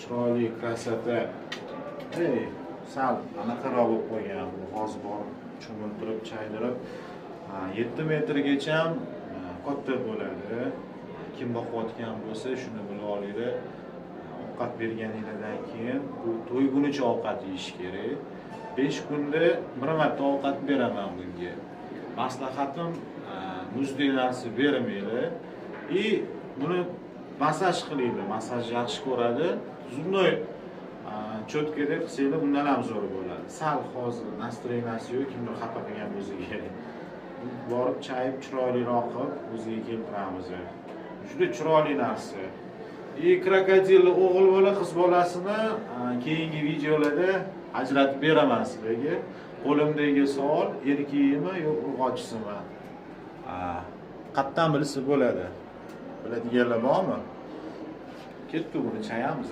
chiroyli krasota. Sal anaqaroq bo'lib qolgan. Bu hozir borib cho'miltirib, chaydirib 7 metrgacha katta bo'ladi. Kim boqayotgan bo'lsa, shuni bilib olinglar. Ovqat berganingizdan keyin bu to'ygunicha ovqat yeyish kerak. 5 kunda bir marta ovqat beraman bunga. Maslahatim muzdek narsa bermanglar. Buni masaj qilinglar. Masaj yaxshi ko'radi. Zubnoy cho'tkada qilsanglar bundan ham zo'r bo'ladi. Sal hozir nastroyeniyasi yo'q, kimdir xafa qilgan bo'lsa kerak. Borib chayib chiroyliroq qilib o'ziga keltiramiz. Juda chiroyli narsa. Krokodilni o'g'il bola, qiz bolasini keyingi videolarda ajratib beraman sizlarga. Qo'limdagi savol, erkagimi yo urg'ochisimi? Qatdan bilsa bo'ladi. Biladiganlar bormi? Ketdi, buni chayamiz.